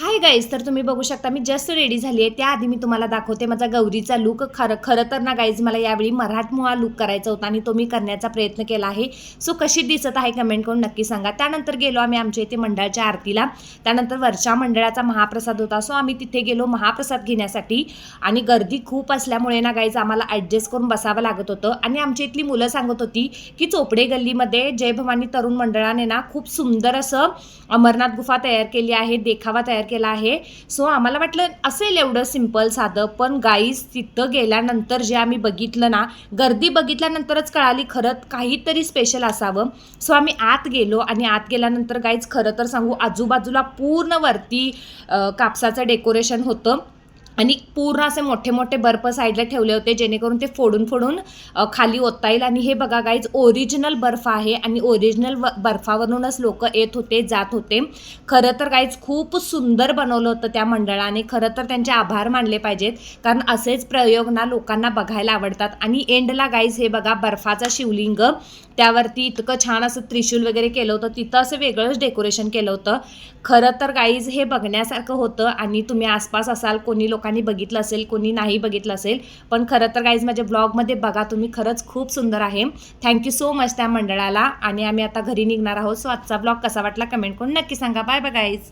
Hi guys, तर तुम्ही बघू शकता मी जस्ट रेडी झाली आहे. त्याआधी मी तुम्हाला दाखवते माझा गौरीचा लूक. खरं खरं तर ना गाईज, मला यावेळी मराठमोळा लूक करायचा होता आणि तो मी करण्याचा प्रयत्न केला आहे. सो कशी दिसत आहे कमेंट करून नक्की सांगा. त्यानंतर गेलो आम्ही आमच्या इथे मंडळाच्या आरतीला. त्यानंतर वरच्या मंडळाचा महाप्रसाद होता. सो आम्ही तिथे गेलो महाप्रसाद घेण्यासाठी आणि गर्दी खूप असल्यामुळे ना गाईज आम्हाला ॲडजस्ट करून बसावं लागत होतं. आणि आमच्या इथली मुलं सांगत होती की चोपडे गल्लीमध्ये जय भवानी तरुण मंडळाने ना खूप सुंदर असं अमरनाथ गुफा तयार केली आहे, देखावा तयार केला आहे. सो आम्हाला वाटलं असेल एवढं सिंपल साधं, पण गाईज तिथं गेल्यानंतर जे आम्ही बघितलं ना, गर्दी बघितल्यानंतरच कळाली खरं काहीतरी स्पेशल असावं. सो आम्ही आत गेलो आणि आत गेल्यानंतर गाईज खरं तर सांगू, आजूबाजूला पूर्ण वरती कापसाचं डेकोरेशन होतं आणि पूर्ण असे मोठे मोठे बर्फ साईडला ठेवले होते, जेणेकरून ते फोडून फोडून खाली ओतता येईल. आणि हे बघा गाईज, ओरिजिनल बर्फ आहे आणि ओरिजिनल बर्फावरूनच लोक येत होते जात होते. खरं तर गाईज खूप सुंदर बनवलं होतं त्या मंडळाने. खरं तर त्यांचे आभार मानले पाहिजेत, कारण असेच प्रयोग ना लोकांना बघायला आवडतात. आणि एंडला गाईज हे बघा, बर्फाचा शिवलिंग, त्यावरती इतकं छान असं त्रिशूल वगैरे केलं होतं, तिथं असं वेगळंच डेकोरेशन केलं होतं. खरं तर गाईज हे बघण्यासारखं होतं. आणि तुम्ही आसपास असाल, कोणी लोकांनी बघितलं असेल, कोणी नाही बघितलं असेल, पण खरं तर गाईज माझ्या ब्लॉगमध्ये बघा तुम्ही, खरंच खूप सुंदर आहे. थँक्यू सो मच त्या मंडळाला. आणि आम्ही आता घरी निघणार आहोत. सो आजचा ब्लॉग कसा वाटला कमेंट करून नक्की सांगा. Bye bye guys.